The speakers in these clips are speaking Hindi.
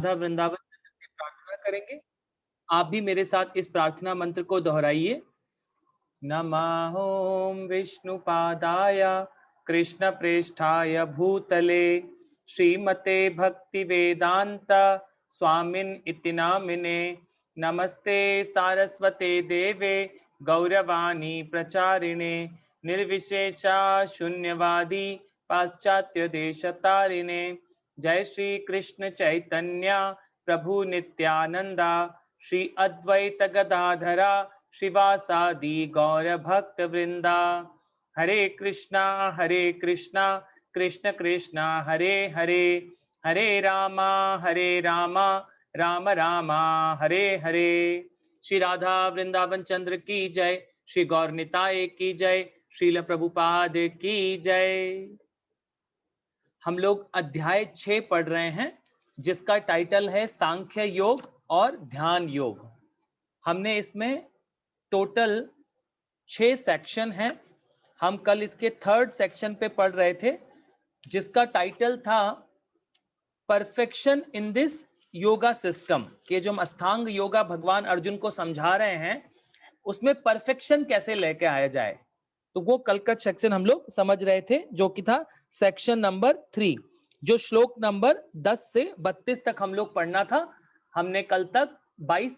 वृंदावन से प्रार्थना करेंगे। आप भी मेरे साथ इस प्रार्थना मंत्र को दोहराइए। नमः ओम विष्णुपादाय कृष्णप्रेष्ठाय भूतले श्रीमते भक्ति वेदांत स्वामिन इति नामिने नमस्ते सारस्वते देवे गौरवाणी प्रचारिणे निर्विशेषा शून्यवादी पाश्चात्य देशतारिणे जय श्री कृष्ण चैतन्य प्रभु नित्यानंदा श्री अद्वैत गदाधरा शिवासादि गौर भक्त वृंदा। हरे कृष्णा कृष्ण कृष्णा हरे हरे, हरे रामा राम रामा हरे हरे। श्री राधा वृंदावन चंद्र की जय, श्री गौर निताय की जय, श्रील प्रभुपाद की जय। हम लोग अध्याय 6 पढ़ रहे हैं जिसका टाइटल है सांख्य योग और ध्यान योग। हमने इसमें टोटल 6 सेक्शन हैं। हम कल इसके 3rd सेक्शन पे पढ़ रहे थे जिसका टाइटल था perfection in this yoga system. कि जो हम अष्टांग योगा भगवान अर्जुन को समझा रहे हैं उसमें परफेक्शन कैसे लेके आया जाए, तो वो कल का सेक्शन हम लोग समझ रहे थे जो कि था सेक्शन नंबर 3, जो श्लोक नंबर 10 से 32 तक हम लोग पढ़ना था। हमने कल तक 23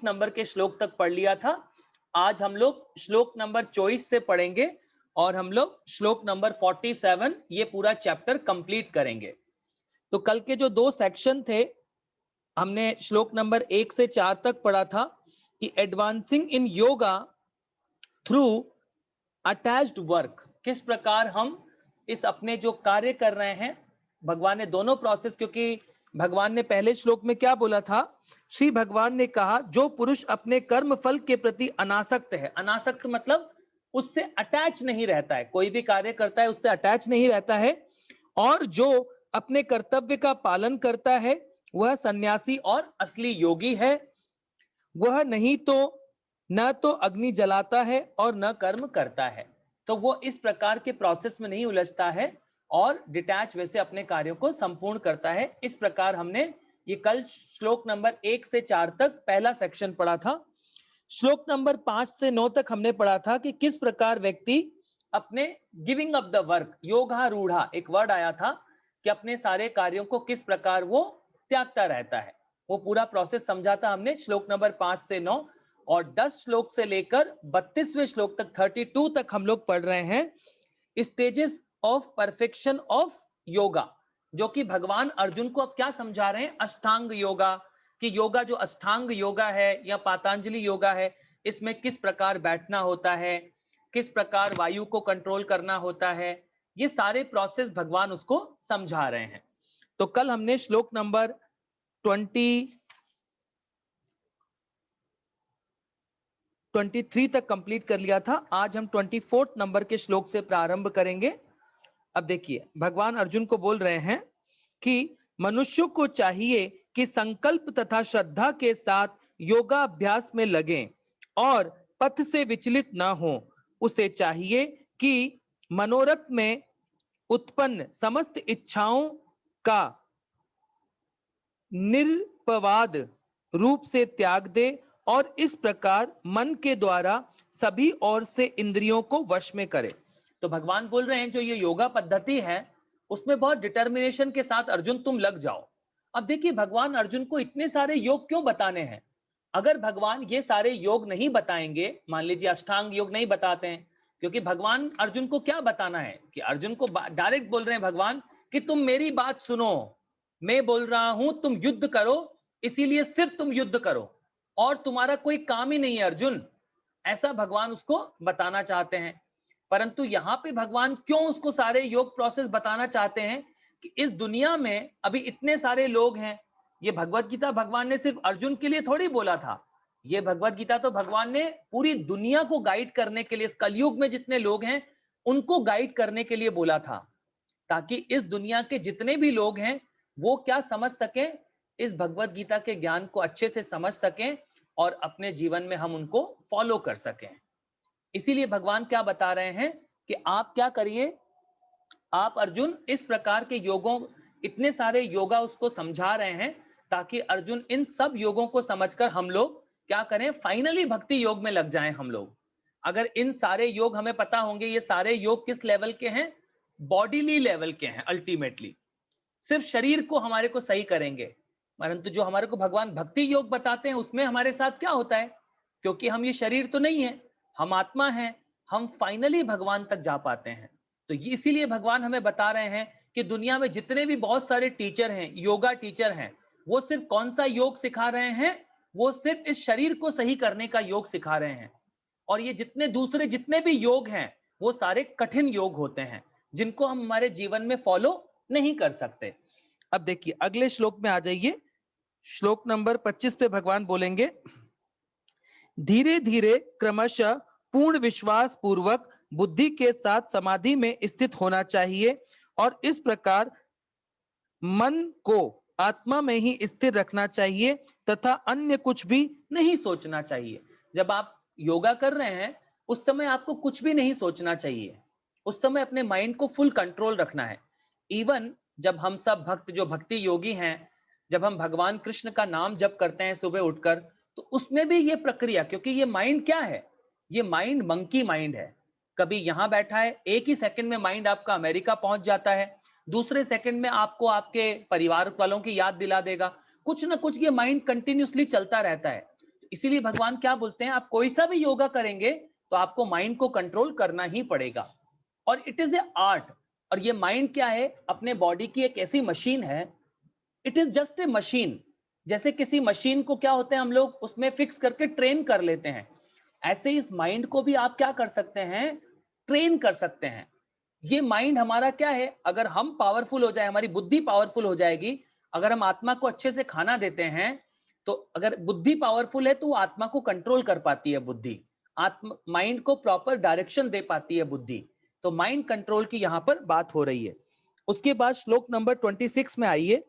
नंबर के श्लोक तक पढ़ लिया था। आज हम लोग श्लोक नंबर 24 से पढ़ेंगे और हम लोग श्लोक नंबर 47 ये पूरा चैप्टर कंप्लीट करेंगे। तो कल के जो 2 सेक्शन थे हमने श्लोक नंबर 1 से 4 तक पढ़ा था कि advancing in yoga through attached work, किस प्रकार हम इस अपने जो कार्य कर रहे हैं, भगवान ने दोनों प्रोसेस, क्योंकि भगवान ने पहले श्लोक में क्या बोला था, श्री भगवान ने कहा जो पुरुष अपने कर्म फल के प्रति अनासक्त है, अनासक्त मतलब उससे अटैच नहीं रहता है, कोई भी कार्य करता है उससे अटैच नहीं रहता है, और जो अपने कर्तव्य का पालन करता है वह सन्यासी और असली योगी है। वह नहीं तो न तो अग्नि जलाता है और न कर्म करता है, तो वो इस प्रकार के प्रोसेस में नहीं उलझता है और डिटैच वैसे अपने कार्यों को संपूर्ण करता है। इस प्रकार हमने ये कल श्लोक नंबर 1 से 4 तक पहला सेक्शन पढ़ा था। श्लोक नंबर 5 से 9 तक हमने पढ़ा था कि किस प्रकार व्यक्ति अपने गिविंग अप द वर्क, योगारूढ़ा एक वर्ड आया था, कि अपने सारे कार्यों को किस प्रकार वो त्यागता रहता है, वो पूरा प्रोसेस समझा था हमने श्लोक नंबर 5 से 9। और 10 श्लोक से लेकर 32वें श्लोक तक 32 तक हम लोग पढ़ रहे हैं stages of perfection of yoga, जो कि भगवान अर्जुन को अब क्या समझा रहे हैं, अष्टांग योगा। कि योगा जो अष्टांग योगा है या पातंजलि योगा है, इसमें किस प्रकार बैठना होता है, किस प्रकार वायु को कंट्रोल करना होता है, ये सारे प्रोसेस भगवान उसको समझा रहे हैं। तो कल हमने श्लोक नंबर 23 तक कंप्लीट कर लिया था। आज हम 24 नंबर के श्लोक से प्रारंभ करेंगे। अब देखिए भगवान अर्जुन को बोल रहे हैं कि मनुष्यों को चाहिए कि संकल्प तथा श्रद्धा के साथ योगाभ्यास में लगें और पथ से विचलित न हो। उसे चाहिए कि मनोरथ में उत्पन्न समस्त इच्छाओं का निरपवाद रूप से त्याग दे और इस प्रकार मन के द्वारा सभी ओर से इंद्रियों को वश में करे। तो भगवान बोल रहे हैं जो ये योगा पद्धति है उसमें बहुत डिटर्मिनेशन के साथ अर्जुन तुम लग जाओ। अब देखिए भगवान अर्जुन को इतने सारे योग क्यों बताने हैं। अगर भगवान ये सारे योग नहीं बताएंगे, मान लीजिए अष्टांग योग नहीं बताते हैं, क्योंकि भगवान अर्जुन को क्या बताना है कि अर्जुन को डायरेक्ट बोल रहे हैं भगवान कि तुम मेरी बात सुनो, मैं बोल रहा हूं तुम युद्ध करो, इसीलिए सिर्फ तुम युद्ध करो और तुम्हारा कोई काम ही नहीं है अर्जुन, ऐसा भगवान उसको बताना चाहते हैं। परंतु यहां पे भगवान क्यों उसको सारे योग प्रोसेस बताना चाहते हैं कि इस दुनिया में अभी इतने सारे लोग हैं। ये भगवत गीता भगवान ने सिर्फ अर्जुन के लिए थोड़ी बोला था, ये भगवत गीता तो भगवान ने पूरी दुनिया को गाइड करने के लिए, इस कलयुग में जितने लोग हैं उनको गाइड करने के लिए बोला था, ताकि इस दुनिया के जितने भी लोग हैं वो क्या समझ सकें, इस भगवत गीता के ज्ञान को अच्छे से समझ सकें और अपने जीवन में हम उनको फॉलो कर सकें। इसीलिए भगवान क्या बता रहे हैं कि आप क्या करिए, आप अर्जुन इस प्रकार के योगों, इतने सारे योगा उसको समझा रहे हैं ताकि अर्जुन इन सब योगों को समझकर हम लोग क्या करें, फाइनली भक्ति योग में लग जाएं हम लोग। अगर इन सारे योग हमें पता होंगे, ये सारे योग किस लेवल के हैं, बॉडीली लेवल के हैं, अल्टीमेटली सिर्फ शरीर को हमारे को सही करेंगे। परंतु जो हमारे को भगवान भक्ति योग बताते हैं उसमें हमारे साथ क्या होता है, क्योंकि हम ये शरीर तो नहीं है, हम आत्मा हैं, हम फाइनली भगवान तक जा पाते हैं। तो ये इसीलिए भगवान हमें बता रहे हैं कि दुनिया में जितने भी बहुत सारे टीचर हैं, योगा टीचर हैं, वो सिर्फ कौन सा योग सिखा रहे हैं, वो सिर्फ इस शरीर को सही करने का योग सिखा रहे हैं। और ये जितने दूसरे जितने भी योग हैं वो सारे कठिन योग होते हैं जिनको हम हमारे जीवन में फॉलो नहीं कर सकते। अब देखिए अगले श्लोक में आ जाइए, श्लोक नंबर 25 पे भगवान बोलेंगे, धीरे धीरे क्रमशः पूर्ण विश्वास पूर्वक बुद्धि के साथ समाधि में स्थित होना चाहिए और इस प्रकार मन को आत्मा में ही स्थिर रखना चाहिए तथा अन्य कुछ भी नहीं सोचना चाहिए। जब आप योगा कर रहे हैं उस समय आपको कुछ भी नहीं सोचना चाहिए, उस समय अपने माइंड को फुल कंट्रोल रखना है। इवन जब हम सब भक्त जो भक्ति योगी हैं, जब हम भगवान कृष्ण का नाम जप करते हैं सुबह उठकर, तो उसमें भी ये प्रक्रिया, क्योंकि ये माइंड क्या है, ये माइंड मंकी माइंड है। कभी यहां बैठा है, एक ही सेकंड में माइंड आपका अमेरिका पहुंच जाता है, दूसरे सेकंड में आपको आपके परिवार वालों की याद दिला देगा, कुछ ना कुछ ये माइंड कंटिन्यूअसली चलता रहता है। इसीलिए भगवान क्या बोलते हैं, आप कोई सा भी योगा करेंगे तो आपको माइंड को कंट्रोल करना ही पड़ेगा। और इट इज ए आर्ट। और ये माइंड क्या है, अपने बॉडी की एक ऐसी मशीन है, it is just a machine. जैसे किसी मशीन को क्या होते हैं, हम लोग उसमें फिक्स करके ट्रेन कर लेते हैं, ऐसे इस माइंड को भी आप क्या कर सकते हैं, ट्रेन कर सकते हैं। ये माइंड हमारा क्या है, अगर हम पावरफुल हो जाए, हमारी बुद्धि पावरफुल हो जाएगी, अगर हम आत्मा को अच्छे से खाना देते हैं, तो अगर बुद्धि पावरफुल है तो वो आत्मा को कंट्रोल कर पाती है बुद्धि, आत्मा माइंड को प्रॉपर डायरेक्शन दे पाती है बुद्धि। तो माइंड कंट्रोल की यहां पर बात हो रही है। उसके बाद श्लोक नंबर 26 में आइए,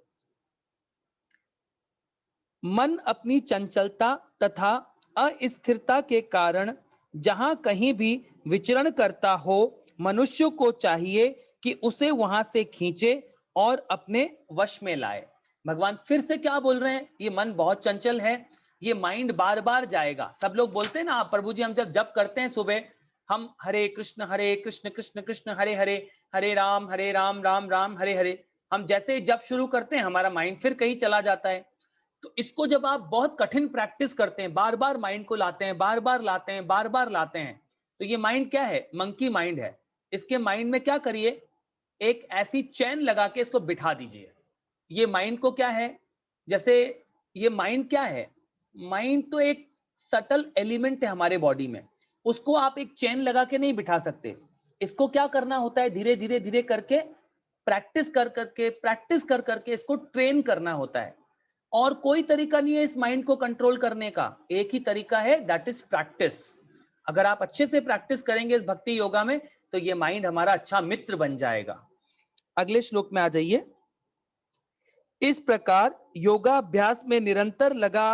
मन अपनी चंचलता तथा अस्थिरता के कारण जहां कहीं भी विचरण करता हो, मनुष्य को चाहिए कि उसे वहां से खींचे और अपने वश में लाए। भगवान फिर से क्या बोल रहे हैं, ये मन बहुत चंचल है, ये माइंड बार बार जाएगा। सब लोग बोलते हैं ना, प्रभु जी हम जब जप करते हैं सुबह, हम हरे कृष्ण कृष्ण कृष्ण हरे हरे, हरे राम राम राम हरे हरे, हम जैसे ही जप शुरू करते हैं हमारा माइंड फिर कहीं चला जाता है। तो इसको जब आप बहुत कठिन प्रैक्टिस करते हैं, बार बार माइंड को लाते हैं, बार बार लाते हैं, बार बार लाते हैं, तो ये माइंड क्या है, मंकी माइंड है। इसके माइंड में क्या करिए, एक ऐसी चैन लगा के इसको बिठा दीजिए। ये माइंड को क्या है, जैसे ये माइंड क्या है, माइंड तो एक सटल एलिमेंट है हमारे बॉडी में, उसको आप एक चैन लगा के नहीं बिठा सकते। इसको क्या करना होता है, धीरे धीरे धीरे करके प्रैक्टिस कर करके प्रैक्टिस कर करके इसको ट्रेन करना होता है। और कोई तरीका नहीं है इस माइंड को कंट्रोल करने का, एक ही तरीका है, दैट इज प्रैक्टिस। अगर आप अच्छे से प्रैक्टिस करेंगे इस भक्ति योगा में, तो ये माइंड हमारा अच्छा मित्र बन जाएगा। अगले श्लोक में आ जाइए, इस प्रकार योगाभ्यास में निरंतर लगा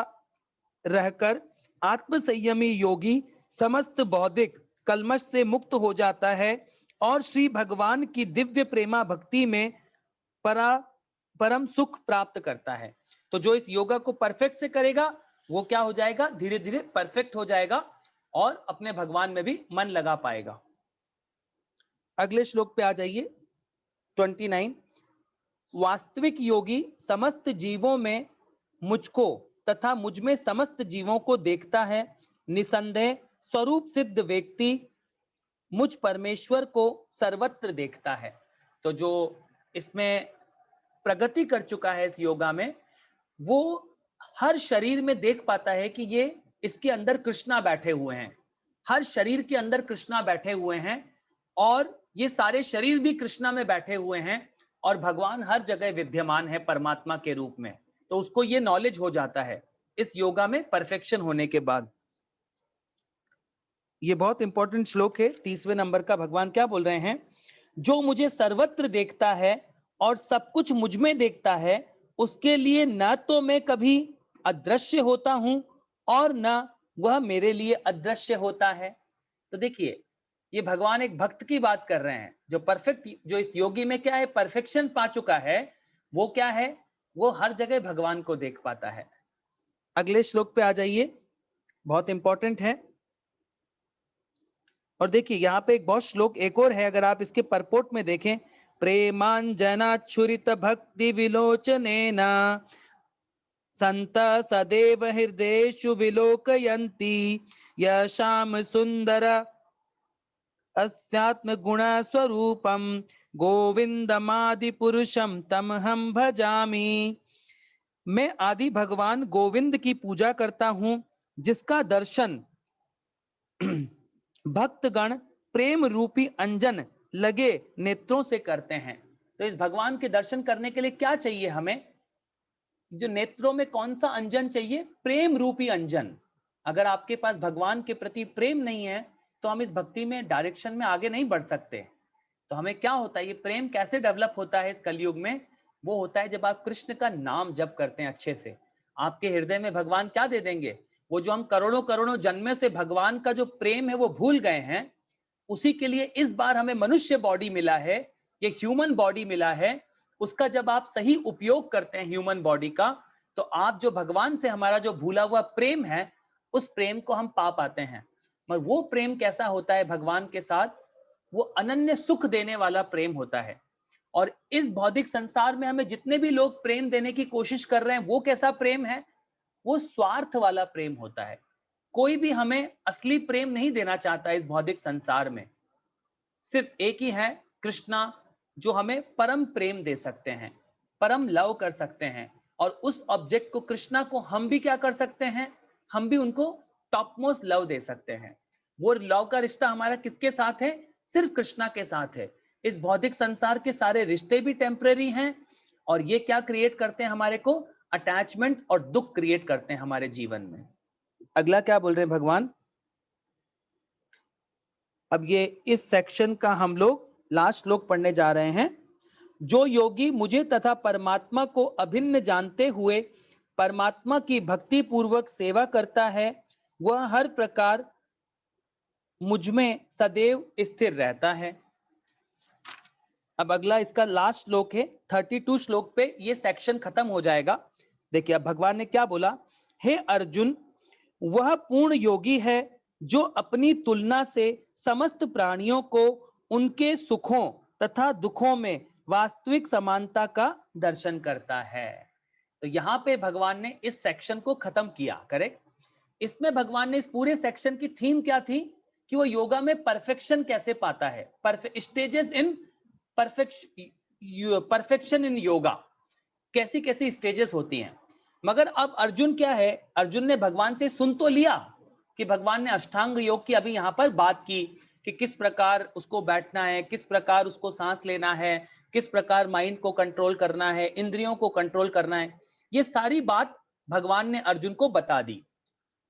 रहकर आत्म संयमी योगी समस्त बौद्धिक कलमश से मुक्त हो जाता है और श्री भगवान की दिव्य प्रेमा भक्ति में परम सुख प्राप्त करता है। तो जो इस योगा को परफेक्ट से करेगा वो क्या हो जाएगा, धीरे धीरे परफेक्ट हो जाएगा और अपने भगवान में भी मन लगा पाएगा। अगले श्लोक पे आ जाइए, 29, वास्तविक योगी समस्त जीवों में मुझको तथा मुझ में समस्त जीवों को देखता है, निसंदेह स्वरूप सिद्ध व्यक्ति मुझ परमेश्वर को सर्वत्र देखता है। तो जो इसमें प्रगति कर चुका है इस योगा में, वो हर शरीर में देख पाता है कि ये इसके अंदर कृष्णा बैठे हुए हैं, हर शरीर के अंदर कृष्णा बैठे हुए हैं और ये सारे शरीर भी कृष्णा में बैठे हुए हैं और भगवान हर जगह विद्यमान है परमात्मा के रूप में। तो उसको ये नॉलेज हो जाता है इस योगा में परफेक्शन होने के बाद। ये बहुत इंपॉर्टेंट श्लोक है, 30वें नंबर का। भगवान क्या बोल रहे हैं, जो मुझे सर्वत्र देखता है और सब कुछ मुझ में देखता है, उसके लिए न तो मैं कभी अदृश्य होता हूं और न वह मेरे लिए अदृश्य होता है। तो देखिए ये भगवान एक भक्त की बात कर रहे हैं जो परफेक्ट, जो इस योगी में क्या है, परफेक्शन पा चुका है। वो क्या है, वो हर जगह भगवान को देख पाता है। अगले श्लोक पे आ जाइए, बहुत इंपॉर्टेंट है। और देखिए यहाँ पे एक बहुत श्लोक एक और है, अगर आप इसके परपोर्ट में देखें, प्रेमांजनाच्छुरित भक्ति विलोचनेन संत सदैव हृदयेषु विलोकयन्ति यशाम सुंदर अस्यात्म गुण स्वरूपम गोविंदमादि पुरुषम तमहम भजामि। मैं आदि भगवान गोविंद की पूजा करता हूं, जिसका दर्शन भक्तगण प्रेम रूपी अंजन लगे नेत्रों से करते हैं। तो इस भगवान के दर्शन करने के लिए क्या चाहिए हमें? जो नेत्रों में कौन सा अंजन चाहिए? प्रेम रूपी अंजन। अगर आपके पास भगवान के प्रति प्रेम नहीं है तो हम इस भक्ति में डायरेक्शन में आगे नहीं बढ़ सकते। तो हमें क्या होता है, ये प्रेम कैसे डेवलप होता है इस कलयुग में? वो होता है जब आप कृष्ण का नाम जप करते हैं अच्छे से। आपके हृदय में भगवान क्या दे देंगे? वो जो हम करोड़ों करोड़ों जन्मों से भगवान का जो प्रेम है वो भूल गए हैं, उसी के लिए इस बार हमें मनुष्य बॉडी मिला है, ये ह्यूमन बॉडी मिला है। उसका जब आप सही उपयोग करते हैं ह्यूमन बॉडी का, तो आप जो भगवान से हमारा जो भूला हुआ प्रेम है, उस प्रेम को हम पा पाते हैं। मगर वो प्रेम कैसा होता है भगवान के साथ? वो अनन्य सुख देने वाला प्रेम होता है। और इस भौतिक संसार में हमें जितने भी लोग प्रेम देने की कोशिश कर रहे हैं, वो कैसा प्रेम है? वो स्वार्थ वाला प्रेम होता है। कोई भी हमें असली प्रेम नहीं देना चाहता इस भौतिक संसार में। सिर्फ एक ही है, कृष्णा, जो हमें परम प्रेम दे सकते हैं, परम लव कर सकते हैं। और उस ऑब्जेक्ट को, कृष्णा को, हम भी क्या कर सकते हैं? हम भी उनको टॉप मोस्ट लव दे सकते हैं। वो लव का रिश्ता हमारा किसके साथ है? सिर्फ कृष्णा के साथ है। इस भौतिक संसार के सारे रिश्ते भी टेम्परेरी हैं, और ये क्या क्रिएट करते हैं हमारे को? अटैचमेंट और दुख क्रिएट करते हैं हमारे जीवन में। अगला क्या बोल रहे हैं भगवान? अब ये इस सेक्शन का हम लोग लास्ट श्लोक पढ़ने जा रहे हैं। जो योगी मुझे तथा परमात्मा को अभिन्न जानते हुए परमात्मा की भक्ति पूर्वक सेवा करता है, वह हर प्रकार मुझ में सदैव स्थिर रहता है। अब अगला इसका लास्ट श्लोक है, 32 श्लोक पे ये सेक्शन खत्म हो जाएगा। देखिए अब भगवान ने क्या बोला, हे अर्जुन, वह पूर्ण योगी है जो अपनी तुलना से समस्त प्राणियों को उनके सुखों तथा दुखों में वास्तविक समानता का दर्शन करता है। तो यहाँ पे भगवान ने इस सेक्शन को खत्म किया, करेक्ट। इसमें भगवान ने इस पूरे सेक्शन की थीम क्या थी कि वो योगा में परफेक्शन कैसे पाता है, stages in perfection in yoga, कैसी कैसी स्टेजेस होती हैं। मगर अब अर्जुन क्या है, अर्जुन ने भगवान से सुन तो लिया कि भगवान ने अष्टांग योग की अभी यहां पर बात की कि किस प्रकार उसको बैठना है, किस प्रकार उसको सांस लेना है, किस प्रकार माइंड को कंट्रोल करना है, इंद्रियों को कंट्रोल करना है। ये सारी बात भगवान ने अर्जुन को बता दी।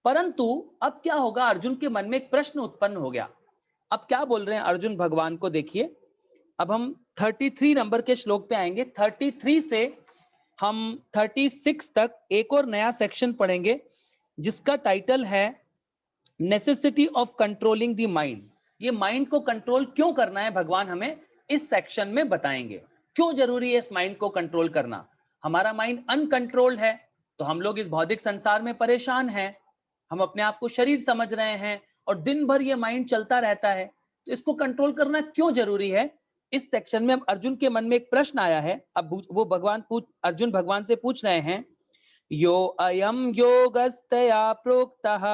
परंतु अब क्या होगा, अर्जुन के मन में एक प्रश्न उत्पन्न हो गया। अब क्या बोल रहे हैं अर्जुन भगवान को, देखिए। अब हम 33 नंबर के श्लोक पे आएंगे। 33 से हम 36 तक एक और नया सेक्शन पढ़ेंगे, जिसका टाइटल है necessity of controlling the mind. ये माइंड को कंट्रोल क्यों करना है, भगवान हमें इस सेक्शन में बताएंगे। क्यों जरूरी है इस माइंड को कंट्रोल करना? हमारा माइंड अनकंट्रोल्ड है, तो हम लोग इस भौतिक संसार में परेशान हैं। हम अपने आप को शरीर समझ रहे हैं और दिन भर ये माइंड चलता रहता है। तो इसको कंट्रोल करना क्यों जरूरी है? इस सेक्शन में अब अर्जुन के मन में एक प्रश्न आया है। अब वो अर्जुन भगवान से पूछ रहे हैं, यो अयम योगस्तया प्रोक्तः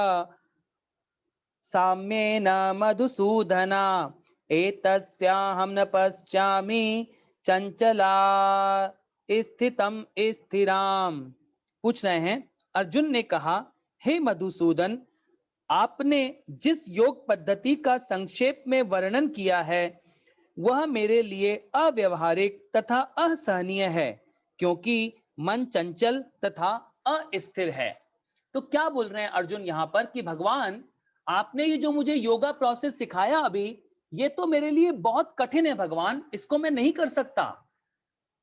साम्येन मधुसूदना एतस्याहं न पश्यामि चंचला स्थितम स्थिराम। पूछ रहे हैं, अर्जुन ने कहा, हे मधुसूदन, आपने जिस योग पद्धति का संक्षेप में वर्णन किया है वह मेरे लिए अव्यवहारिक तथा असहनीय है, क्योंकि मन चंचल तथा अस्थिर है। तो क्या बोल रहे हैं अर्जुन यहाँ पर कि भगवान, आपने ये जो मुझे योगा प्रोसेस सिखाया अभी, ये तो मेरे लिए बहुत कठिन है भगवान, इसको मैं नहीं कर सकता।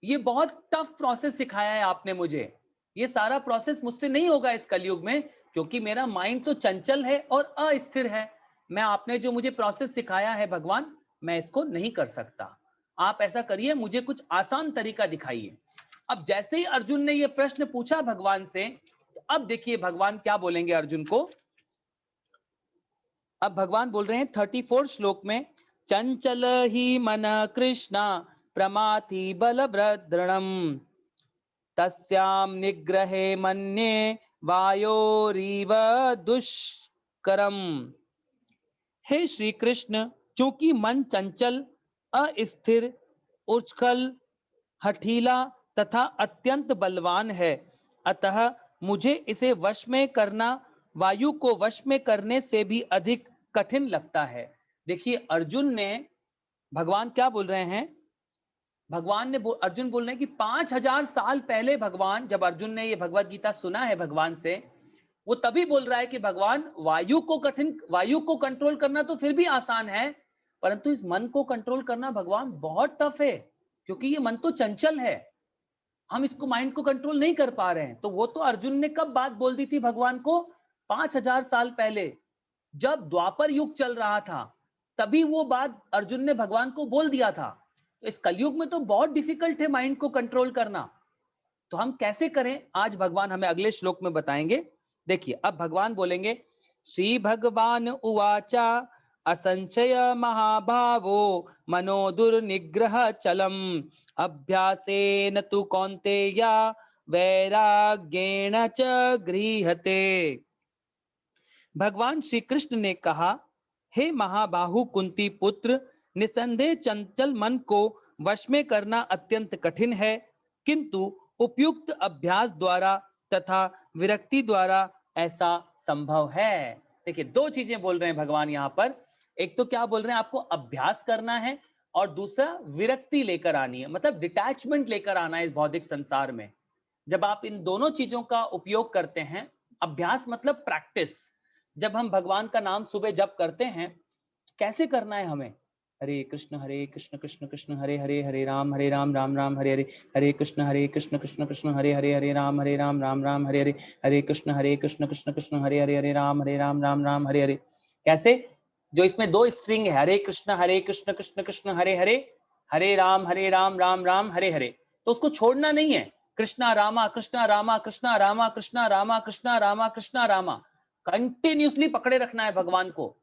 ये बहुत टफ प्रोसेस सिखाया है आपने मुझे, ये सारा प्रोसेस मुझसे नहीं होगा इस कलयुग में, क्योंकि मेरा माइंड तो चंचल है और अस्थिर है। मैं, आपने जो मुझे प्रोसेस सिखाया है भगवान, मैं इसको नहीं कर सकता। आप ऐसा करिए, मुझे कुछ आसान तरीका दिखाइए। अब जैसे ही अर्जुन ने ये प्रश्न पूछा भगवान से, तो अब देखिए भगवान क्या बोलेंगे अर्जुन को। अब भगवान बोल रहे हैं 34 श्लोक में, चंचल ही मन कृष्णा प्रमाथि बलभद्रणम तस्याम निग्रहे मन्ये वायोरीव दुष्करम। हे श्री कृष्ण, क्योंकि मन चंचल, अस्थिर, उछल, हठीला तथा अत्यंत बलवान है, अतः मुझे इसे वश में करना वायु को वश में करने से भी अधिक कठिन लगता है। देखिए अर्जुन ने, भगवान क्या बोल रहे हैं, भगवान ने अर्जुन बोल रहे हैं कि 5000 साल पहले भगवान, जब अर्जुन ने ये भगवत गीता सुना है भगवान से, वो तभी बोल रहा है कि भगवान वायु को कंट्रोल करना तो फिर भी आसान है, परंतु इस मन को कंट्रोल करना भगवान बहुत टफ है, क्योंकि ये मन तो चंचल है, हम इसको माइंड को कंट्रोल नहीं कर पा रहे हैं। तो वो तो अर्जुन ने कब बात बोल दी थी भगवान को, 5000 साल पहले, जब द्वापर युग चल रहा था, तभी वो बात अर्जुन ने भगवान को बोल दिया था। तो इस कलयुग में तो बहुत डिफिकल्ट है माइंड को कंट्रोल करना, तो हम कैसे करें, आज भगवान हमें अगले श्लोक में बताएंगे। देखिए अब भगवान बोलेंगे, श्री भगवान उवाचा असंचय महाभावो मनो दुर्निग्रह चलम अभ्यासेन तु कौन्तेय वैराग्येण च गृह्यते। भगवान श्री कृष्ण ने कहा, हे महाबाहु कुंती पुत्र, निसंदेह चंचल मन को वश में करना अत्यंत कठिन है, किंतु उपयुक्त अभ्यास द्वारा तथा विरक्ति द्वारा ऐसा संभव है। देखिए दो चीजें बोल रहे हैं भगवान यहाँ पर, एक तो क्या बोल रहे हैं, आपको अभ्यास करना है, और दूसरा विरक्ति लेकर आनी है, मतलब डिटैचमेंट लेकर आना है इस भौतिक संसार में। जब आप इन दोनों चीजों का उपयोग करते हैं, अभ्यास मतलब प्रैक्टिस, जब हम भगवान का नाम सुबह जप करते हैं, कैसे करना है हमें, हरे कृष्ण कृष्ण कृष्ण हरे हरे, हरे राम राम राम हरे हरे, हरे कृष्ण कृष्ण कृष्ण हरे हरे, हरे राम राम राम हरे हरे, हरे कृष्ण कृष्ण कृष्ण हरे हरे, हरे राम राम राम हरे हरे। कैसे, जो इसमें दो स्ट्रिंग है, हरे कृष्ण कृष्ण कृष्ण हरे हरे, हरे राम राम राम हरे हरे, तो उसको छोड़ना नहीं है, कृष्णा रामा कृष्णा रामा कृष्णा रामा कृष्णा रामा कृष्णा रामा कृष्णा रामा, कंटिन्यूसली पकड़े रखना है भगवान को।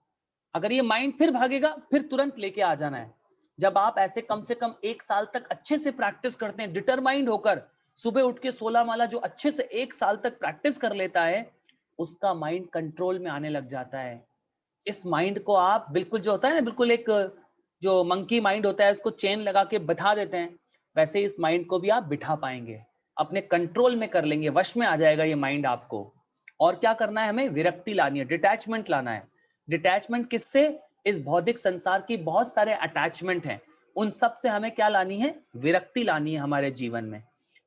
अगर ये माइंड फिर भागेगा, फिर तुरंत लेके आ जाना है। जब आप ऐसे कम से कम 1 साल तक अच्छे से प्रैक्टिस करते हैं, डिटरमाइंड होकर, सुबह उठ के 16 माला जो अच्छे से 1 साल तक प्रैक्टिस कर लेता है, उसका माइंड कंट्रोल में आने लग जाता है। इस माइंड को आप बिल्कुल, जो होता है ना, बिल्कुल एक जो मंकी माइंड होता है, उसको चेन लगा के बिठा देते हैं, वैसे इस माइंड को भी आप बिठा पाएंगे, अपने कंट्रोल में कर लेंगे, वश में आ जाएगा ये माइंड आपको। और क्या करना है, हमें विरक्ति लानी है, डिटैचमेंट लाना है। डिटैचमेंट किससे, इस भौतिक संसार की बहुत सारे अटैचमेंट हैं, उन सब से हमें क्या लानी है, विरक्ति लानी है हमारे जीवन में।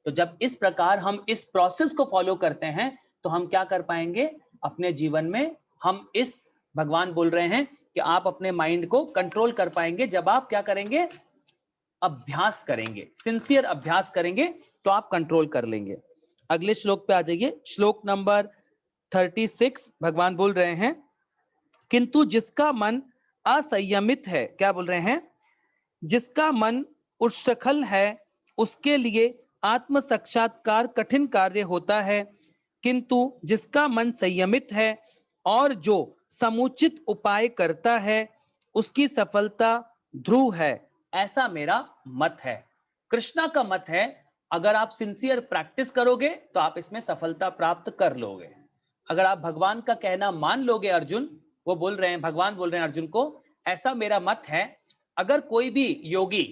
तो जब इस प्रकार हम इस प्रोसेस को फॉलो करते हैं, तो हम क्या कर पाएंगे अपने जीवन में, हम इस, भगवान बोल रहे हैं कि आप अपने माइंड को कंट्रोल कर पाएंगे जब आप क्या करेंगे, अभ्यास करेंगे, सिंसियर अभ्यास करेंगे, तो आप कंट्रोल कर लेंगे। अगले श्लोक पे आ जाइए, श्लोक नंबर 36। भगवान बोल रहे हैं, किंतु जिसका मन असंयमित है, क्या बोल रहे हैं, जिसका मन उच्छृंखल है, उसके लिए आत्म साक्षात्कार कठिन कार्य होता है, किंतु जिसका मन संयमित है और जो समुचित उपाय करता है, उसकी सफलता ध्रुव है, ऐसा मेरा मत है। कृष्णा का मत है, अगर आप सिंसियर प्रैक्टिस करोगे तो आप इसमें सफलता प्राप्त कर लोगे। अगर आप भगवान का कहना मान लोगे, अर्जुन वो बोल रहे हैं, भगवान बोल रहे हैं अर्जुन को, ऐसा मेरा मत है, अगर कोई भी योगी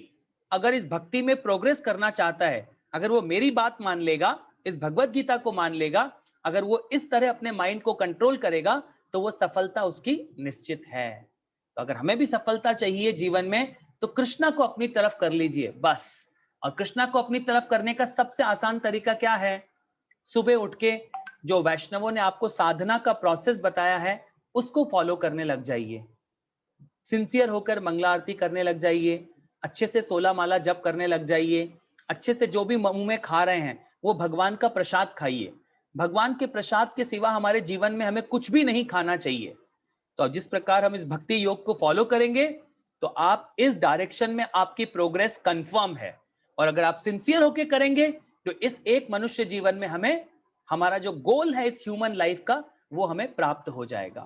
अगर इस भक्ति में प्रोग्रेस करना चाहता है, अगर वो मेरी बात मान लेगा, इस भगवत गीता को मान लेगा, अगर वो इस तरह अपने माइंड को कंट्रोल करेगा, तो वो सफलता उसकी निश्चित है। तो अगर हमें भी सफलता चाहिए जीवन में, तो कृष्णा को अपनी तरफ कर लीजिए बस। और कृष्णा को अपनी तरफ करने का सबसे आसान तरीका क्या है, सुबह उठ के जो वैष्णवों ने आपको साधना का प्रोसेस बताया है, उसको फॉलो करने लग जाइए, सिंसियर होकर मंगला आरती करने लग जाइए, अच्छे से 16 माला जप करने लग जाइए, अच्छे से जो भी मुंह में खा रहे हैं वो भगवान का प्रसाद खाइए। भगवान के प्रसाद के सिवा हमारे जीवन में हमें कुछ भी नहीं खाना चाहिए। तो जिस प्रकार हम इस भक्ति योग को फॉलो करेंगे, तो आप इस डायरेक्शन में आपकी प्रोग्रेस कंफर्म है। और अगर आप सिंसियर होकर करेंगे, तो इस एक मनुष्य जीवन में हमें हमारा जो गोल है इस ह्यूमन लाइफ का वो हमें प्राप्त हो जाएगा।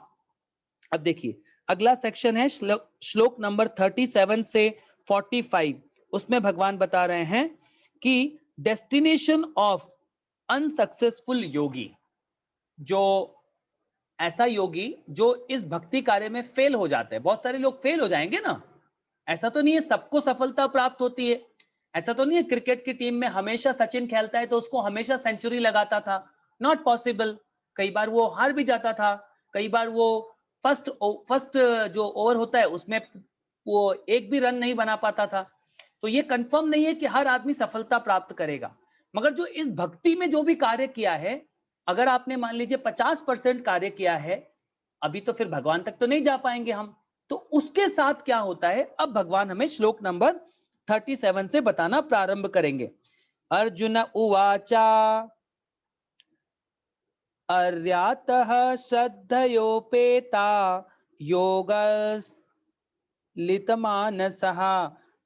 अब देखिए अगला सेक्शन है श्लोक नंबर 37 से 45। उसमें भगवान बता रहे हैं कि डेस्टिनेशन ऑफ अनसक्सेसफुल योगी, जो ऐसा योगी जो इस भक्ति कार्य में फेल हो जाता है। बहुत सारे लोग फेल हो जाएंगे ना, ऐसा तो नहीं है सबको सफलता प्राप्त होती है। ऐसा तो नहीं है क्रिकेट की टीम में हमेशा सचिन खेलता है तो उसको हमेशा सेंचुरी लगाता था, नॉट पॉसिबल। कई बार वो हार भी जाता था, कई बार वो फर्स्ट जो ओवर होता है उसमें वो एक भी रन नहीं बना पाता था। तो ये कंफर्म नहीं है कि हर आदमी सफलता प्राप्त करेगा। मगर जो इस भक्ति में जो भी कार्य किया है, अगर आपने मान लीजिए 50% कार्य किया है, अभी तो फिर भगवान तक तो नहीं जा पाएंगे हम। तो उसके साथ क्या होता है, अब भगवान हमें श्लोक नंबर 37 से बताना प्रारंभ करेंगे। अर्जुन उवाचा अर्यातः श्रद्धयोपेता योगस्लितमानसः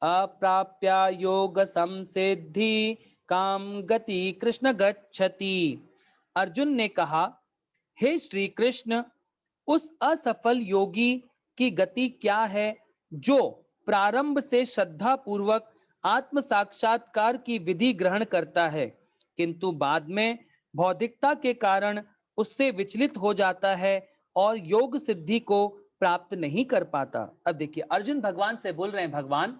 अप्राप्य योग संसिद्धि काम गति कृष्ण गच्छति। अर्जुन ने कहा, हे श्री कृष्ण, उस असफल योगी की गति क्या है जो प्रारंभ से श्रद्धा पूर्वक आत्म साक्षात्कार की विधि ग्रहण करता है, किंतु बाद में बौद्धिकता के कारण उससे विचलित हो जाता है और योग सिद्धि को प्राप्त नहीं कर पाता। अब देखिए अर्जुन भगवान से बोल रहे हैं, भगवान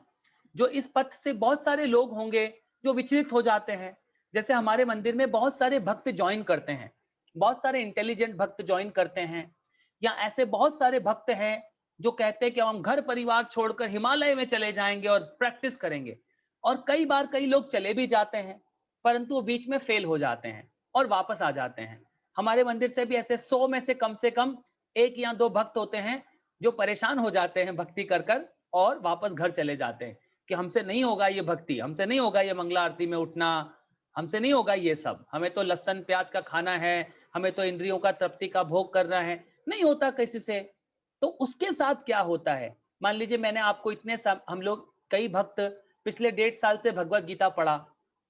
जो इस पथ से बहुत सारे लोग होंगे जो विचलित हो जाते हैं। जैसे हमारे मंदिर में बहुत सारे भक्त ज्वाइन करते हैं, बहुत सारे इंटेलिजेंट भक्त ज्वाइन करते हैं, या ऐसे बहुत सारे भक्त हैं जो कहते हैं कि हम घर परिवार छोड़कर हिमालय में चले जाएंगे और प्रैक्टिस करेंगे। और कई बार कई लोग चले भी जाते हैं, परंतु वो बीच में फेल हो जाते हैं और वापस आ जाते हैं। हमारे मंदिर से भी ऐसे 100 में से कम एक या दो भक्त होते हैं जो परेशान हो जाते हैं भक्ति कर कर और वापस घर चले जाते हैं कि हमसे नहीं होगा ये भक्ति, हमसे नहीं होगा ये मंगला आरती में उठना, हमसे नहीं होगा ये सब, हमें तो लहसुन प्याज का खाना है, हमें तो इंद्रियों का तृप्ति का भोग करना है, नहीं होता किसी से। तो उसके साथ क्या होता है, मान लीजिए मैंने आपको हम लोग कई भक्त पिछले 1.5 साल से भगवत गीता पढ़ा,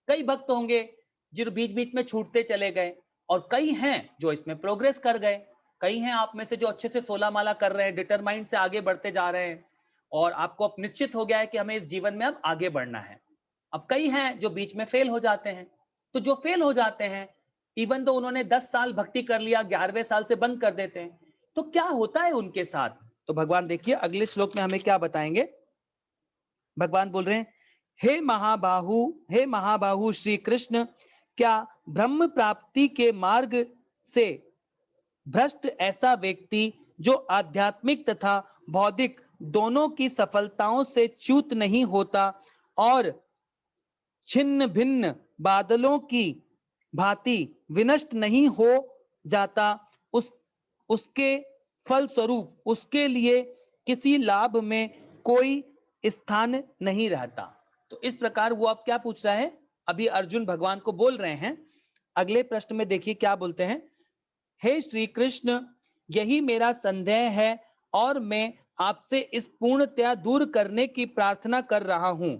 कई भक्त होंगे जो बीच बीच में छूटते चले गए, और कई हैं जो इसमें प्रोग्रेस कर गए, कई हैं आप में से जो अच्छे से 16 माला कर रहे हैं, डिटरमाइंड से आगे बढ़ते जा रहे हैं, और आपको अब निश्चित हो गया है कि हमें इस जीवन में अब आगे बढ़ना है। अब कई हैं जो बीच में फेल हो जाते हैं। तो जो फेल हो जाते हैं, इवन तो उन्होंने 10 साल भक्ति कर लिया, 11वें साल से बंद कर देते हैं, तो क्या होता है उनके साथ। तो भगवान देखिए अगले श्लोक में हमें क्या बताएंगे। भगवान बोल रहे हैं, हे महाबाहु श्री कृष्ण, क्या ब्रह्म प्राप्ति के मार्ग से भ्रष्ट ऐसा व्यक्ति जो आध्यात्मिक तथा बौद्धिक दोनों की सफलताओं से च्युत नहीं होता और छिन्न भिन्न बादलों की भांति विनष्ट नहीं हो जाता, उसके फल स्वरूप उसके लिए किसी लाभ में कोई स्थान नहीं रहता। तो इस प्रकार वो अब क्या पूछ रहा है, अभी अर्जुन भगवान को बोल रहे हैं। अगले प्रश्न में देखिए क्या बोलते हैं, हे श्री कृष्ण, यही मेरा संदेह है और मैं आपसे इस पूर्णतया दूर करने की प्रार्थना कर रहा हूं।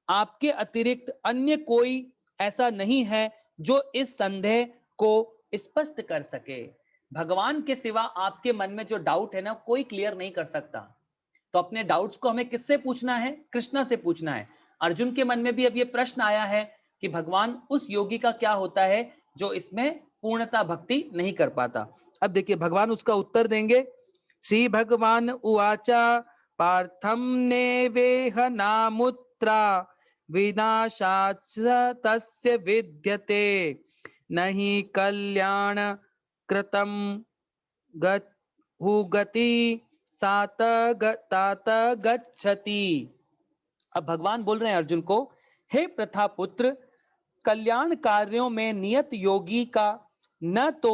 आपके अतिरिक्त अन्य कोई ऐसा नहीं है जो इस संदेह को स्पष्ट कर सके। भगवान के सिवा आपके मन में जो डाउट है ना, कोई क्लियर नहीं कर सकता। तो अपने डाउट्स को हमें किससे पूछना है, कृष्णा से पूछना है। अर्जुन के मन में भी अब ये प्रश्न आया है कि भगवान उस योगी का क्या होता है जो इसमें पूर्णता भक्ति नहीं कर पाता। अब देखिए भगवान उसका उत्तर देंगे। श्री भगवान उवाचा पार्थम ने वेह नामुत्रा विनाशाच्च तस्य विद्यते नहीं कल्याण कृतम गति तात गच्छति। अब भगवान बोल रहे हैं अर्जुन को, हे प्रथा पुत्र, कल्याण कार्यों में नियत योगी का न तो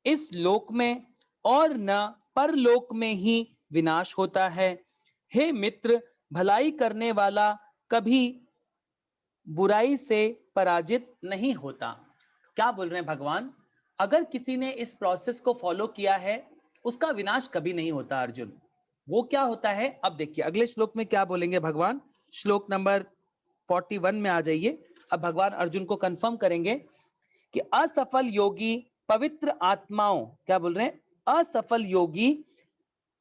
इस लोक में और न परलोक में ही विनाश होता है। हे मित्र, भलाई करने वाला कभी बुराई से पराजित नहीं होता। क्या बोल रहे हैं भगवान, अगर किसी ने इस प्रोसेस को फॉलो किया है उसका विनाश कभी नहीं होता अर्जुन। वो क्या होता है, अब देखिए अगले श्लोक में क्या बोलेंगे भगवान। श्लोक नंबर 41 में आ जाइए। अब भगवान अर्जुन को कंफर्म करेंगे कि असफल योगी पवित्र आत्माओं, क्या बोल रहे हैं, असफल योगी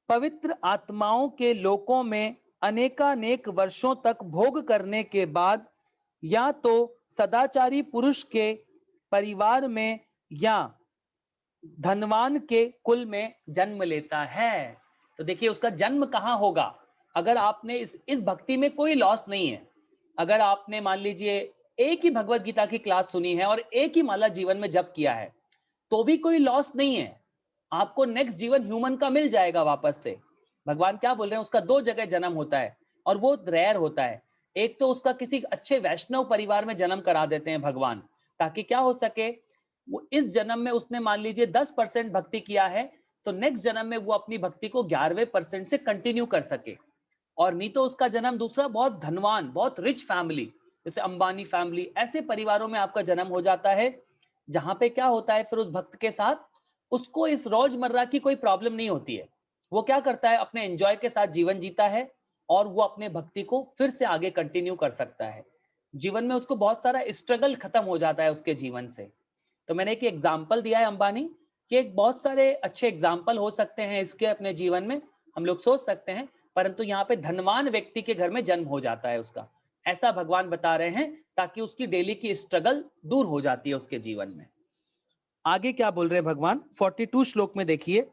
पवित्र आत्माओं के लोकों में अनेकानेक वर्षों तक भोग करने के बाद या तो सदाचारी पुरुष के परिवार में या धनवान के कुल में जन्म लेता है। तो देखिए उसका जन्म कहाँ होगा। अगर आपने इस भक्ति में कोई लॉस नहीं है, अगर आपने मान लीजिए एक ही भगवत गीता की क्लास सुनी है और एक ही माला जीवन में जप किया है, तो भी कोई लॉस नहीं है, आपको नेक्स्ट जीवन ह्यूमन का मिल जाएगा वापस से। भगवान क्या बोल रहे हैं, उसका 2 जगह जन्म होता है और वो रेयर होता है। एक तो उसका किसी अच्छे वैष्णव परिवार में जन्म करा देते हैं भगवान, ताकि क्या हो सके, वो इस जन्म में उसने मान लीजिए 10% भक्ति किया है, तो नेक्स्ट जन्म में वो अपनी भक्ति को 11वें% से कंटिन्यू कर सके। और नहीं तो उसका जन्म दूसरा बहुत धनवान, बहुत रिच फैमिली, जैसे अंबानी फैमिली, ऐसे परिवारों में आपका जन्म हो जाता है, जहां पे क्या होता है फिर उस भक्त के साथ, उसको इस रोजमर्रा की कोई प्रॉब्लम नहीं होती है। वो क्या करता है, अपने एंजॉय के साथ जीवन जीता है और वो अपने भक्ति को फिर से आगे कंटिन्यू कर सकता है। जीवन में उसको बहुत सारा स्ट्रगल खत्म हो जाता है उसके जीवन से। तो मैंने एक एग्जाम्पल दिया है अंबानी, कि एक बहुत सारे अच्छे एग्जाम्पल हो सकते हैं इसके अपने जीवन में, हम लोग सोच सकते हैं, परंतु यहाँ पे धनवान व्यक्ति के घर में जन्म हो जाता है उसका, ऐसा भगवान बता रहे हैं, ताकि उसकी डेली की स्ट्रगल दूर हो जाती है उसके जीवन में। आगे क्या बोल रहे हैं भगवान 42 श्लोक में देखिए,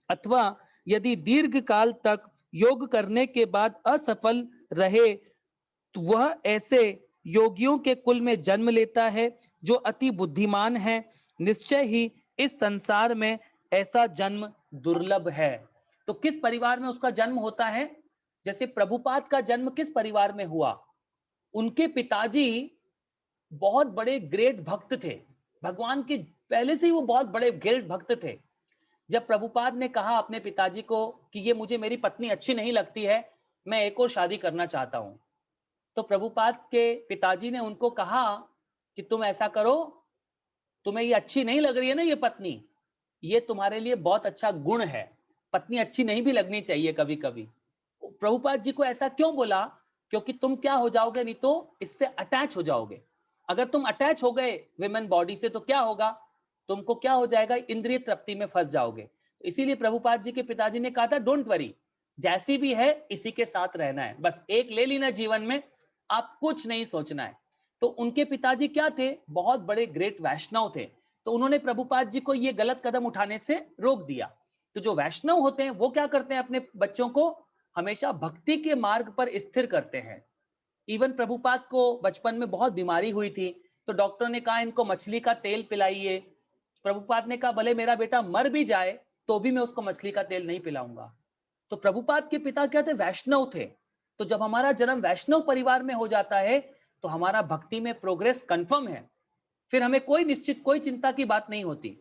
अथवा यदि दीर्घ काल तक योग करने के बाद असफल रहे तो वह ऐसे योगियों के कुल में जन्म लेता है जो अति बुद्धिमान है। निश्चय ही इस संसार में ऐसा जन्म दुर्लभ है। तो किस परिवार में उसका जन्म होता है, जैसे प्रभुपाद का जन्म किस परिवार में हुआ, उनके पिताजी बहुत बड़े ग्रेट भक्त थे, भगवान के पहले से ही वो बहुत बड़े ग्रेट भक्त थे। जब प्रभुपाद ने कहा अपने पिताजी को कि ये मुझे मेरी पत्नी अच्छी नहीं लगती है, मैं एक और शादी करना चाहता हूं, तो प्रभुपाद के पिताजी ने उनको कहा कि तुम ऐसा करो, तुम्हें ये अच्छी नहीं लग रही है ना ये पत्नी, ये तुम्हारे लिए बहुत अच्छा गुण है, पत्नी अच्छी नहीं भी लगनी चाहिए कभी कभी। प्रभुपाद जी को ऐसा क्यों बोला, क्योंकि तुम क्या हो जाओगे, नहीं तो इससे अटैच हो जाओगे। अगर तुम अटैच हो गए विमेन बॉडी से तो क्या होगा, तुमको क्या हो जाएगा, इंद्रिय तृप्ति में फंस जाओगे। इसीलिए प्रभुपाद जी के पिताजी ने कहा था डोंट वरी, जैसी भी है इसी के साथ रहना है, बस एक ले ली ना जीवन में, आप कुछ नहीं सोचना है। तो उनके पिताजी क्या थे, बहुत बड़े ग्रेट वैष्णव थे, तो उन्होंने प्रभुपाद जी को ये गलत कदम उठाने से रोक दिया। तो जो वैष्णव होते हैं वो क्या करते हैं, अपने बच्चों को हमेशा भक्ति के मार्ग पर स्थिर करते हैं। इवन प्रभुपाद को बचपन में बहुत बीमारी हुई थी, तो डॉक्टर ने कहा इनको मछली का तेल पिलाइए। प्रभुपाद ने कहा भले मेरा बेटा मर भी जाए तो भी मैं उसको मछली का तेल नहीं पिलाऊंगा। तो प्रभुपाद के पिता क्या थे, वैष्णव थे। तो जब हमारा जन्म वैष्णव परिवार में हो जाता है तो हमारा भक्ति में प्रोग्रेस कंफर्म है, फिर हमें कोई निश्चित कोई चिंता की बात नहीं होती।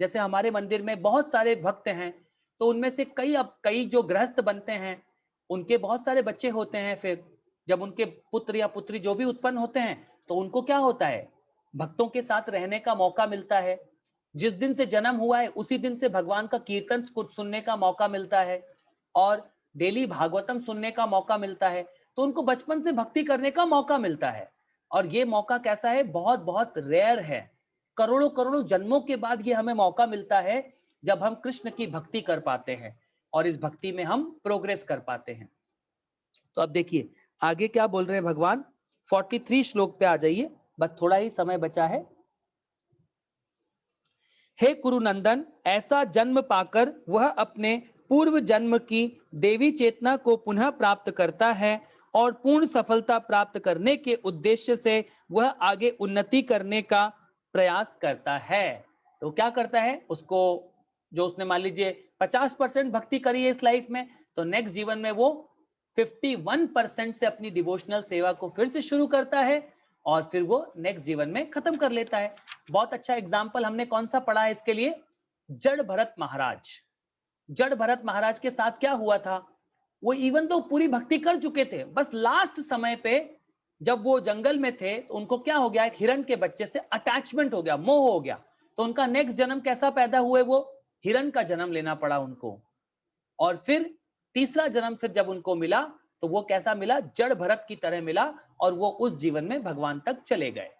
जैसे हमारे मंदिर में बहुत सारे भक्त हैं, तो उनमें से कई जो गृहस्थ बनते हैं उनके बहुत सारे बच्चे होते हैं, फिर जब उनके पुत्र या पुत्री जो भी उत्पन्न होते हैं तो उनको क्या होता है, भक्तों के साथ रहने का मौका मिलता है। जिस दिन से जन्म हुआ है उसी दिन से भगवान का कीर्तन सुनने का मौका मिलता है और डेली भागवतम सुनने का मौका मिलता है, तो उनको बचपन से भक्ति करने का मौका मिलता है। और ये मौका कैसा है, बहुत बहुत रेयर है, करोड़ों करोड़ों जन्मों के बाद ये हमें मौका मिलता है जब हम कृष्ण की भक्ति कर पाते हैं और इस भक्ति में हम प्रोग्रेस कर पाते हैं। तो अब देखिए आगे क्या बोल रहे हैं भगवान, 43 श्लोक पे आ जाइए, बस थोड़ा ही समय बचा है। हे कुरुनंदन, ऐसा जन्म पाकर वह अपने पूर्व जन्म की देवी चेतना को पुनः प्राप्त करता है और पूर्ण सफलता प्राप्त करने के उद्देश्य से वह आगे उन्नति करने का प्रयास करता है। तो क्या करता है, उसको जो उसने मान लीजिए 50% भक्ति करी है इस लाइफ में, तो नेक्स्ट जीवन में वो 51% से अपनी डिवोशनल सेवा को फिर से शुरू करता है और फिर वो नेक्स्ट जीवन में खत्म कर लेता है। बहुत अच्छा एग्जाम्पल हमने कौन सा पढ़ा है इसके लिए, जड़ भरत महाराज। जड़ भरत महाराज के साथ क्या हुआ था, वो इवन तो पूरी भक्ति कर चुके थे, बस लास्ट समय पे जब वो जंगल में थे तो उनको क्या हो गया, एक हिरण के बच्चे से अटैचमेंट हो गया, मोह हो गया। तो उनका नेक्स्ट जन्म कैसा पैदा हुए, वो हिरण का जन्म लेना पड़ा उनको। और फिर तीसरा जन्म फिर जब उनको मिला तो वो कैसा मिला? जड़ भरत की तरह मिला, और वो उस जीवन में भगवान तक चले गए।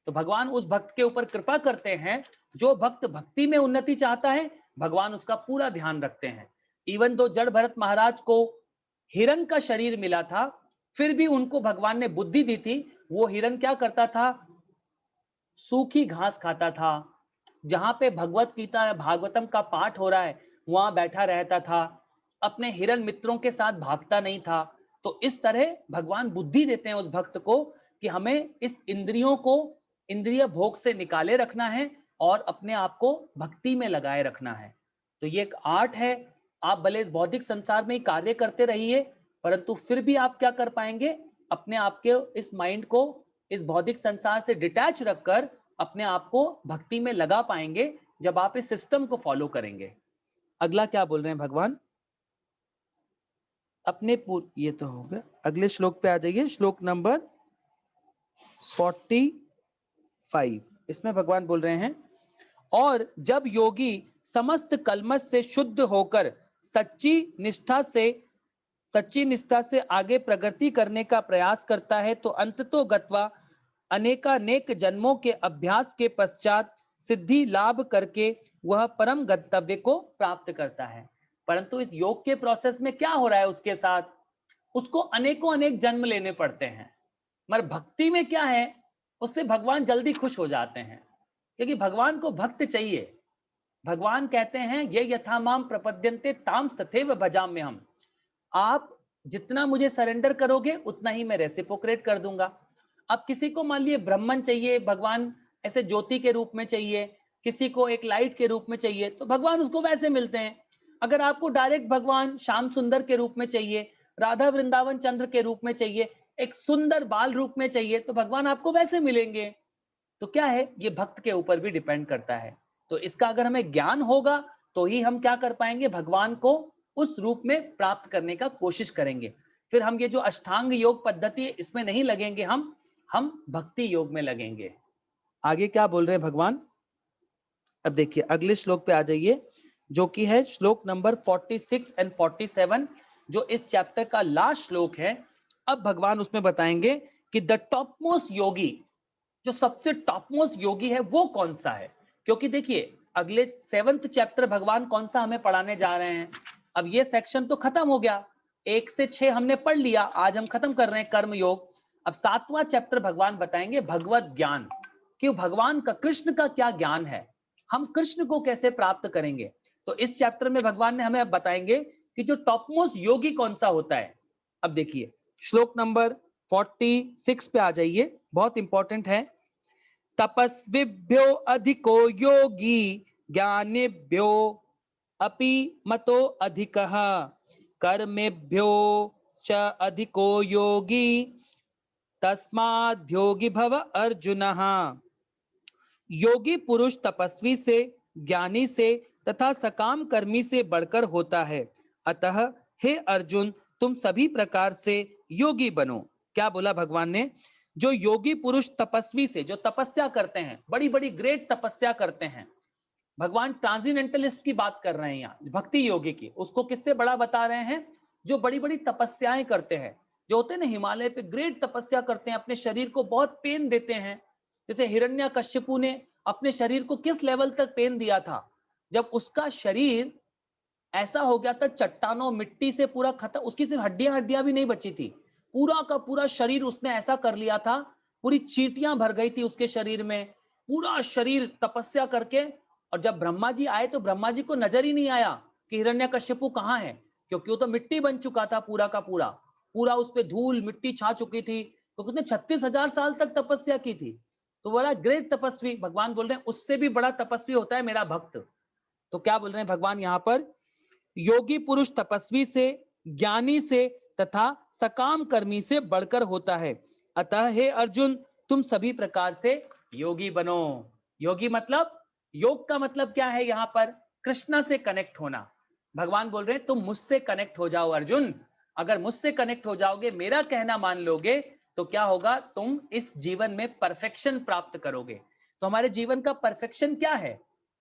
तो भगवान उस भक्त के ऊपर कृपा करते हैं। जो भक्त भक्ति में उन्नति चाहता है, भगवान उसका पूरा ध्यान रखते हैं। इवन दो जड़ भरत महाराज को हिरण का शरीर मिला था, फिर भी उनको भगवान ने बुद्धि दी थी। वो हिरण क्या करता था? सूखी घास खाता था। जहां पे भगवत गीता भागवतम का पाठ हो रहा है, वहां बैठा रहता था। अपने हिरण मित्रों के साथ भागता नहीं था। तो इस तरह भगवान बुद्धि देते हैं उस भक्त को कि हमें इस इंद्रियों को इंद्रिय भोग से निकाले रखना है और अपने आप को भक्ति में लगाए रखना है। तो ये एक आर्ट है। आप भले इस भौतिक संसार में ही कार्य करते रहिए, परंतु फिर भी आप क्या कर पाएंगे? अपने आप के इस माइंड को इस भौतिक संसार से डिटैच रखकर अपने आप को भक्ति में लगा पाएंगे, जब आप इस सिस्टम को फॉलो करेंगे। अगला क्या बोल रहे हैं भगवान? अपने ये तो हो गया। अगले श्लोक पे आ जाइए, श्लोक नंबर 45। इसमें भगवान बोल रहे हैं, और जब योगी समस्त कल्मश से शुद्ध होकर सच्ची निष्ठा से आगे प्रगति करने का प्रयास करता है, तो अंततो गत्वा अनेकानेक जन्मों के अभ्यास के पश्चात सिद्धि लाभ करके वह परम गंतव्य को प्राप्त करता है। परंतु इस योग के प्रोसेस में क्या हो रहा है उसके साथ? उसको अनेकों अनेक जन्म लेने पड़ते हैं। मगर भक्ति में क्या है? उससे भगवान जल्दी खुश हो जाते हैं, क्योंकि भगवान को भक्त चाहिए। भगवान कहते हैं, ये यथा माम प्रपद्यन्ते ताम तथैव भजाम्य हम। आप जितना मुझे सरेंडर करोगे, उतना ही मैं रेसिप्रोकेट कर दूंगा। अब किसी को मान लिए ब्रह्मन चाहिए, भगवान ऐसे ज्योति के रूप में चाहिए, किसी को एक लाइट के रूप में चाहिए, तो भगवान उसको वैसे मिलते हैं। अगर आपको डायरेक्ट भगवान श्याम सुंदर के रूप में चाहिए, राधा वृंदावन चंद्र के रूप में चाहिए, एक सुंदर बाल रूप में चाहिए, तो भगवान आपको वैसे मिलेंगे। तो क्या है, ये भक्त के ऊपर भी डिपेंड करता है। तो इसका अगर हमें ज्ञान होगा, तो ही हम क्या कर पाएंगे? भगवान को उस रूप में प्राप्त करने का कोशिश करेंगे। फिर हम ये जो अष्टांग योग पद्धति है, इसमें नहीं लगेंगे, हम भक्ति योग में लगेंगे। आगे क्या बोल रहे हैं भगवान? अब देखिए अगले श्लोक पे आ जाइए, जो कि है श्लोक नंबर 46 एंड 47, जो इस चैप्टर का लास्ट श्लोक है। अब भगवान उसमें बताएंगे कि द टॉप मोस्ट योगी, जो सबसे टॉप मोस्ट योगी है, वो कौन सा है। क्योंकि देखिए अगले 7th चैप्टर भगवान कौन सा हमें पढ़ाने जा रहे हैं। अब ये सेक्शन तो खत्म हो गया, 1 से 6 हमने पढ़ लिया, आज हम खत्म कर रहे हैं कर्म योग। अब 7वां चैप्टर भगवान बताएंगे भगवत ज्ञान, कि भगवान का, कृष्ण का क्या ज्ञान है, हम कृष्ण को कैसे प्राप्त करेंगे। तो इस चैप्टर में भगवान ने हमें अब बताएंगे कि जो टॉप मोस्ट योगी कौन सा होता है। अब देखिए श्लोक नंबर 46 पे आ जाइए, बहुत इंपॉर्टेंट है। तपस्विभ्यो अधिको योगी ज्ञानेभ्यो अपि मतो अधिकः कर्मेभ्यो च अधिको योगी तस्माद् योगी भव अर्जुनः। योगी पुरुष तपस्वी से, ज्ञानी से तथा सकाम कर्मी से बढ़कर होता है। अतः हे अर्जुन, तुम सभी प्रकार से योगी बनो। क्या बोला भगवान ने? जो योगी पुरुष तपस्वी से, जो तपस्या करते हैं, बड़ी बड़ी ग्रेट तपस्या करते हैं, भगवान ट्रांसेंडेंटलिस्ट की बात कर रहे हैं यहाँ, भक्ति योगी की। उसको किससे बड़ा बता रहे हैं? जो बड़ी बड़ी तपस्याएं करते हैं, जो होते हैं ना हिमालय पे ग्रेट तपस्या करते हैं, अपने शरीर को बहुत पेन देते हैं। जैसे हिरण्यकश्यपु ने अपने शरीर को किस लेवल तक पेन दिया था, जब उसका शरीर ऐसा हो गया था, चट्टानों मिट्टी से पूरा खत्म, उसकी सिर्फ हड्डियां हड्डियां भी नहीं बची थी, पूरा का पूरा शरीर उसने ऐसा कर लिया था, पूरी चींटियां भर गई थी उसके शरीर में, पूरा शरीर तपस्या करके। और जब ब्रह्मा जी आए, तो ब्रह्मा जी को नजर ही नहीं आया कि हिरण्यकश्यपु कहाँ है, क्योंकि वो तो मिट्टी बन चुका था पूरा का पूरा, पूरा उस पर धूल मिट्टी छा चुकी थी, तो उसने 36,000 साल तक तपस्या की थी। तो बड़ा ग्रेट तपस्वी, भगवान बोल रहे हैं उससे भी बड़ा तपस्वी होता है मेरा भक्त। तो क्या बोल रहे हैं भगवान यहाँ पर? योगी पुरुष तपस्वी से, ज्ञानी से तथा सकाम कर्मी से बढ़कर होता है। अतः हे अर्जुन, तुम सभी प्रकार से योगी बनो। योगी मतलब, योग का मतलब क्या है यहाँ पर? कृष्ण से कनेक्ट होना। भगवान बोल रहे हैं तुम मुझसे कनेक्ट हो जाओ अर्जुन। अगर मुझसे कनेक्ट हो जाओगे, मेरा कहना मान लोगे, तो क्या होगा? तुम इस जीवन में परफेक्शन प्राप्त करोगे। तो हमारे जीवन का परफेक्शन क्या है?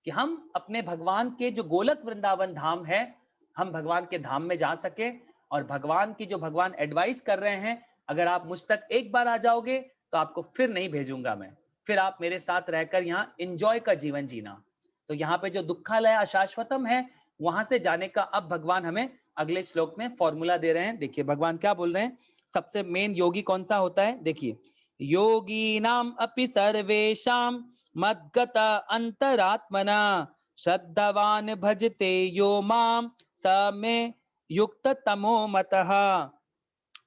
कि हम अपने भगवान के जो गोलक वृंदावन धाम है, हम भगवान के धाम में जा सके और भगवान की जो भगवान एडवाइस कर रहे हैं, अगर आप मुझ तक एक बार आ जाओगे तो आपको फिर नहीं भेजूंगा मैं, फिर आप मेरे साथ रहकर यहाँ एंजॉय का जीवन जीना। तो यहाँ पे जो दुखालय अशाश्वतम है, वहां से जाने का अब भगवान हमें अगले श्लोक में फॉर्मूला दे रहे हैं। देखिए भगवान क्या बोल रहे हैं, सबसे मेन योगी कौन सा होता है, देखिए योगी नाम अपि सर्वेशाम मद्गत अंतरात्मना श्रद्धावान भजते यो माम स में युक्त तमो मतः।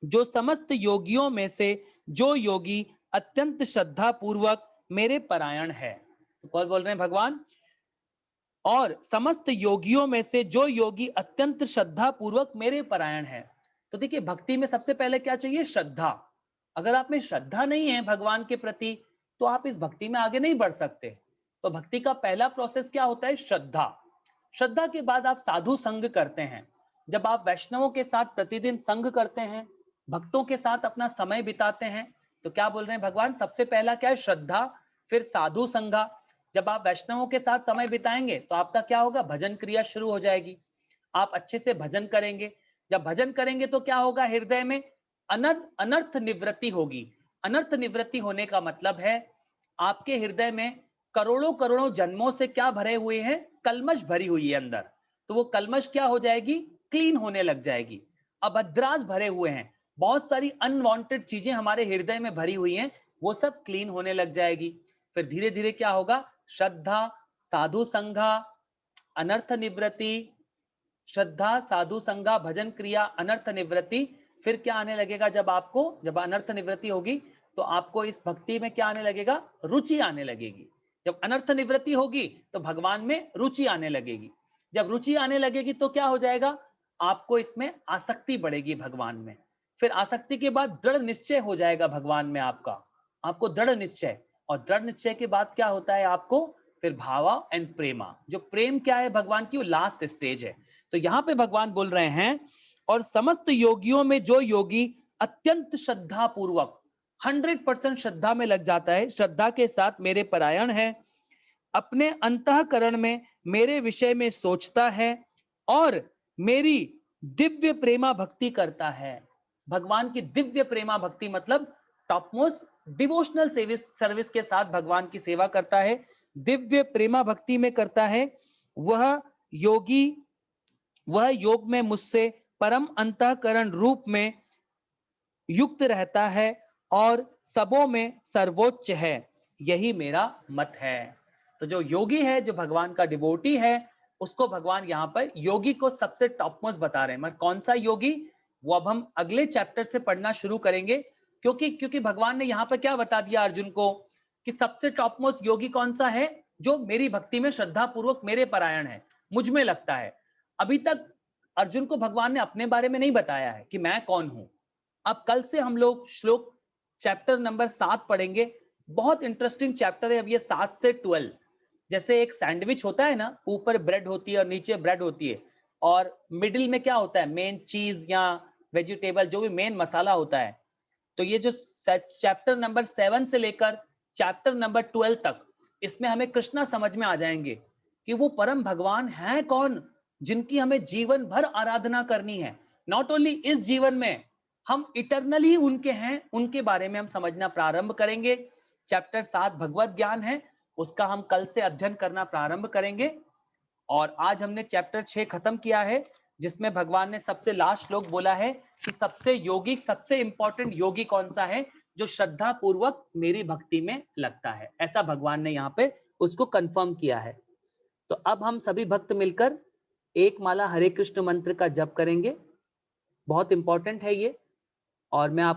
जो समस्त योगियों में से जो योगी अत्यंत श्रद्धा पूर्वक मेरे परायण है, तो कौन बोल रहे हैं भगवान, और समस्त योगियों में से जो योगी अत्यंत श्रद्धा पूर्वक मेरे परायण है। तो देखिए भक्ति में सबसे पहले क्या चाहिए, श्रद्धा। अगर आप में श्रद्धा नहीं है भगवान के प्रति तो आप इस भक्ति में आगे नहीं बढ़ सकते। तो भक्ति का पहला प्रोसेस क्या होता है, श्रद्धा। श्रद्धा के बाद आप साधु संग करते हैं। जब आप वैष्णवों के साथ प्रतिदिन संग करते हैं, भक्तों के साथ अपना समय बिताते हैं, तो क्या बोल रहे हैं भगवान, सबसे पहला क्या है, श्रद्धा, फिर साधु संगा। जब आप वैष्णवों के साथ समय बिताएंगे तो आपका क्या होगा, भजन क्रिया शुरू हो जाएगी, आप अच्छे से भजन करेंगे। जब भजन करेंगे तो क्या होगा, हृदय में अनर्थ निवृत्ति होगी। अनर्थ निवृत्ति होने का मतलब है आपके हृदय में करोड़ों करोड़ों जन्मों से क्या भरे हुए हैं, कलमश भरी हुई है अंदर, तो वो कलमश क्या हो जाएगी, क्लीन होने लग जाएगी। अभद्रास भरे हुए हैं, बहुत सारी अनवांटेड चीजें हमारे हृदय में भरी हुई हैं, वो सब क्लीन होने लग जाएगी। फिर धीरे धीरे क्या होगा, श्रद्धा, साधु संघा, अनर्थ निवृत्ति, श्रद्धा, साधु संघा, भजन क्रिया, अनर्थ निवृत्ति। फिर क्या आने लगेगा, जब अनर्थ निवृत्ति होगी तो आपको इस भक्ति में क्या आने लगेगा, रुचि आने लगेगी। जब अनर्थ निवृत्ति होगी तो भगवान में रुचि आने लगेगी। जब रुचि आने लगेगी तो क्या हो जाएगा, आपको इसमें आसक्ति बढ़ेगी भगवान में। फिर आसक्ति के बाद दृढ़ निश्चय हो जाएगा भगवान में आपको दृढ़ निश्चय। और दृढ़ निश्चय के बाद क्या होता है आपको, फिर भावा एंड प्रेमा। जो प्रेम क्या है भगवान की, वो लास्ट स्टेज है। तो यहाँ पे भगवान बोल रहे हैं, और समस्त योगियों में जो योगी अत्यंत श्रद्धा पूर्वक 100% श्रद्धा में लग जाता है, श्रद्धा के साथ मेरे परायण है, अपने अंतःकरण में मेरे विषय में सोचता है और मेरी दिव्य प्रेमा भक्ति करता है। भगवान की दिव्य प्रेमा भक्ति मतलब टॉप मोस्ट डिवोशनल सर्विस के साथ भगवान की सेवा करता है, दिव्य प्रेमा भक्ति में करता है। वह योगी, वह योग में मुझसे परम अंतःकरण रूप में युक्त रहता है और सबों में सर्वोच्च है, यही मेरा मत है। तो जो योगी है, जो भगवान का डिवोटी है, उसको भगवान यहाँ पर योगी को सबसे टॉप मोस्ट बता रहे हैं। मगर कौन सा योगी, वो अब हम अगले चैप्टर से पढ़ना शुरू करेंगे, क्योंकि भगवान ने यहाँ पर क्या बता दिया अर्जुन को कि सबसे टॉप मोस्ट योगी कौन सा है, जो मेरी भक्ति में श्रद्धा पूर्वक मेरे परायण है, मुझ में लगता है। अभी तक अर्जुन को भगवान ने अपने बारे में नहीं बताया है कि मैं कौन हूं। अब कल से हम लोग श्लोक चैप्टर नंबर 7 पढ़ेंगे। बहुत इंटरेस्टिंग चैप्टर है। अब ये 7 से 12, जैसे एक सैंडविच होता है ना, ऊपर ब्रेड होती है और नीचे ब्रेड होती है, और मिडिल में क्या होता है, मेन चीज या वेजिटेबल, जो भी मेन मसाला होता है। तो ये जो चैप्टर नंबर 7 से लेकर चैप्टर नंबर 12 तक, इसमें हमें कृष्णा समझ में आ जाएंगे कि वो परम भगवान है कौन, जिनकी हमें जीवन भर आराधना करनी है। नॉट ओनली इस जीवन में, हम इटरनली उनके हैं, उनके बारे में हम समझना प्रारंभ करेंगे। चैप्टर 7 भगवत ज्ञान है, उसका हम कल से अध्ययन करना प्रारंभ करेंगे। और आज हमने चैप्टर 6 खत्म किया है, जिसमें भगवान ने सबसे लास्ट श्लोक बोला है कि सबसे इंपॉर्टेंट योगी कौन सा है, जो श्रद्धा पूर्वक मेरी भक्ति में लगता है। ऐसा भगवान ने यहाँ पे उसको कंफर्म किया है। तो अब हम सभी भक्त मिलकर एक माला हरे कृष्ण मंत्र का जप करेंगे। बहुत इंपॉर्टेंट है ये, और मैं आप